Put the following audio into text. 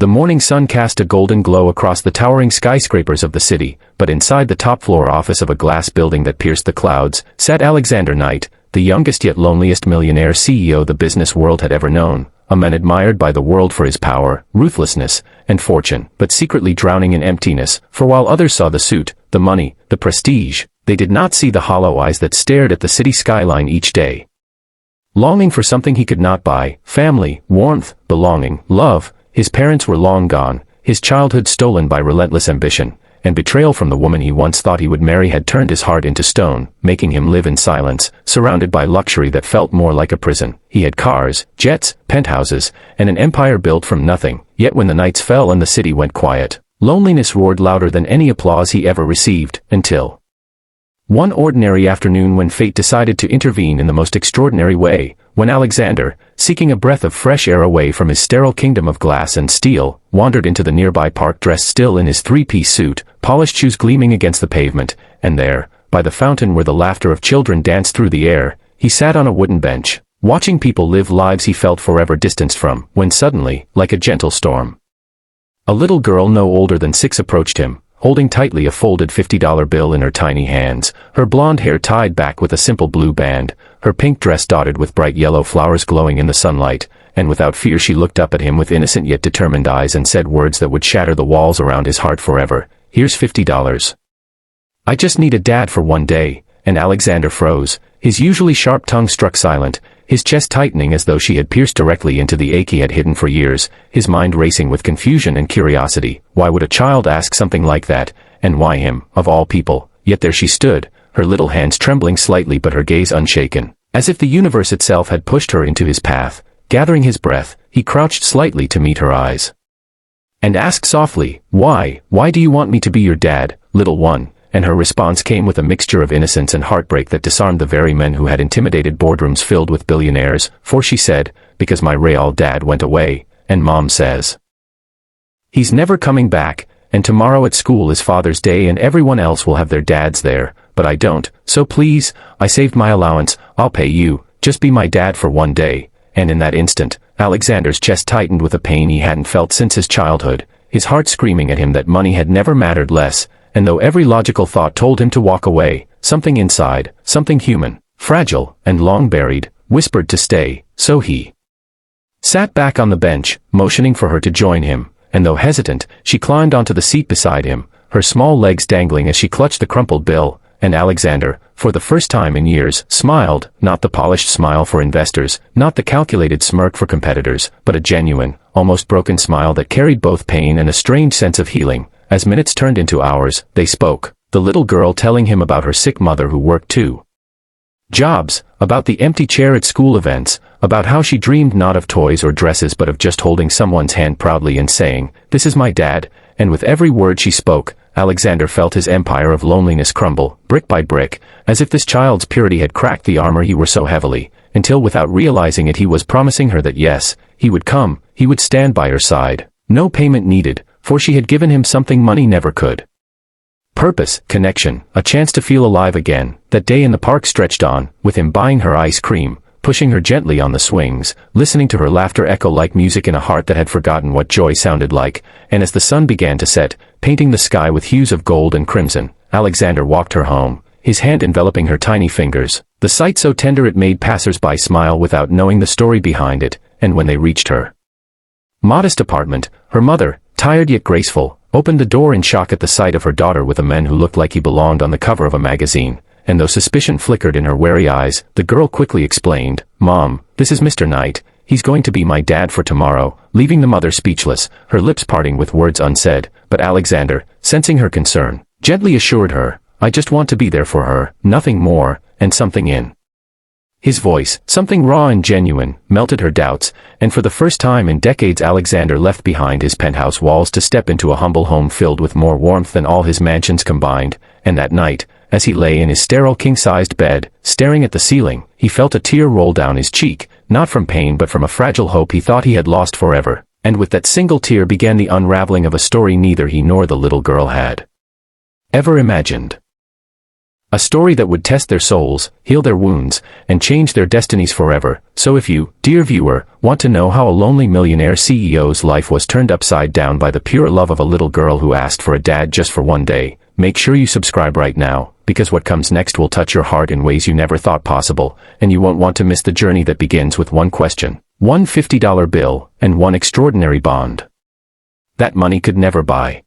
The morning sun cast a golden glow across the towering skyscrapers of the city, but inside the top-floor office of a glass building that pierced the clouds, sat Alexander Knight, the youngest yet loneliest millionaire CEO the business world had ever known, a man admired by the world for his power, ruthlessness, and fortune, but secretly drowning in emptiness, for while others saw the suit, the money, the prestige, they did not see the hollow eyes that stared at the city skyline each day. Longing for something he could not buy, family, warmth, belonging, love. His parents were long gone, his childhood stolen by relentless ambition, and betrayal from the woman he once thought he would marry had turned his heart into stone, making him live in silence, surrounded by luxury that felt more like a prison. He had cars, jets, penthouses, and an empire built from nothing, yet when the nights fell and the city went quiet, loneliness roared louder than any applause he ever received, until one ordinary afternoon when fate decided to intervene in the most extraordinary way, when Alexander, seeking a breath of fresh air away from his sterile kingdom of glass and steel, wandered into the nearby park dressed still in his three-piece suit, polished shoes gleaming against the pavement, and there, by the fountain where the laughter of children danced through the air, he sat on a wooden bench, watching people live lives he felt forever distanced from, when suddenly, like a gentle storm, a little girl no older than 6 approached him, holding tightly a folded $50 bill in her tiny hands, her blonde hair tied back with a simple blue band, her pink dress dotted with bright yellow flowers glowing in the sunlight, and without fear she looked up at him with innocent yet determined eyes and said words that would shatter the walls around his heart forever. "Here's $50. I just need a dad for one day," and Alexander froze, his usually sharp tongue struck silent, his chest tightening as though she had pierced directly into the ache he had hidden for years, his mind racing with confusion and curiosity. Why would a child ask something like that, and why him, of all people? Yet there she stood, her little hands trembling slightly but her gaze unshaken, as if the universe itself had pushed her into his path. Gathering his breath, he crouched slightly to meet her eyes, and asked softly, Why do you want me to be your dad, little one?" And her response came with a mixture of innocence and heartbreak that disarmed the very men who had intimidated boardrooms filled with billionaires, for she said, "Because my real dad went away, and Mom says he's never coming back, and tomorrow at school is Father's Day and everyone else will have their dads there, but I don't, so please, I saved my allowance, I'll pay you, just be my dad for one day." And in that instant, Alexander's chest tightened with a pain he hadn't felt since his childhood, his heart screaming at him that money had never mattered less, and though every logical thought told him to walk away, something inside, something human, fragile, and long buried, whispered to stay, so he sat back on the bench, motioning for her to join him, and though hesitant, she climbed onto the seat beside him, her small legs dangling as she clutched the crumpled bill, and Alexander, for the first time in years, smiled, not the polished smile for investors, not the calculated smirk for competitors, but a genuine, almost broken smile that carried both pain and a strange sense of healing. As minutes turned into hours, they spoke, the little girl telling him about her sick mother who worked 2 jobs, about the empty chair at school events, about how she dreamed not of toys or dresses but of just holding someone's hand proudly and saying, "This is my dad," and with every word she spoke, Alexander felt his empire of loneliness crumble, brick by brick, as if this child's purity had cracked the armor he wore so heavily, until without realizing it he was promising her that yes, he would come, he would stand by her side, no payment needed, for she had given him something money never could. Purpose, connection, a chance to feel alive again. That day in the park stretched on, with him buying her ice cream, pushing her gently on the swings, listening to her laughter echo like music in a heart that had forgotten what joy sounded like, and as the sun began to set, painting the sky with hues of gold and crimson, Alexander walked her home, his hand enveloping her tiny fingers, the sight so tender it made passers-by smile without knowing the story behind it, and when they reached her modest apartment, her mother, tired yet graceful, opened the door in shock at the sight of her daughter with a man who looked like he belonged on the cover of a magazine, and though suspicion flickered in her wary eyes, the girl quickly explained, "Mom, this is Mr. Knight, he's going to be my dad for tomorrow," leaving the mother speechless, her lips parting with words unsaid, but Alexander, sensing her concern, gently assured her, "I just want to be there for her, nothing more," and something in his voice, something raw and genuine, melted her doubts, and for the first time in decades Alexander left behind his penthouse walls to step into a humble home filled with more warmth than all his mansions combined, and that night, as he lay in his sterile king-sized bed, staring at the ceiling, he felt a tear roll down his cheek, not from pain but from a fragile hope he thought he had lost forever, and with that single tear began the unraveling of a story neither he nor the little girl had ever imagined. A story that would test their souls, heal their wounds, and change their destinies forever. So if you, dear viewer, want to know how a lonely millionaire CEO's life was turned upside down by the pure love of a little girl who asked for a dad just for one day, make sure you subscribe right now, because what comes next will touch your heart in ways you never thought possible, and you won't want to miss the journey that begins with one question, one $50 bill, and one extraordinary bond that money could never buy.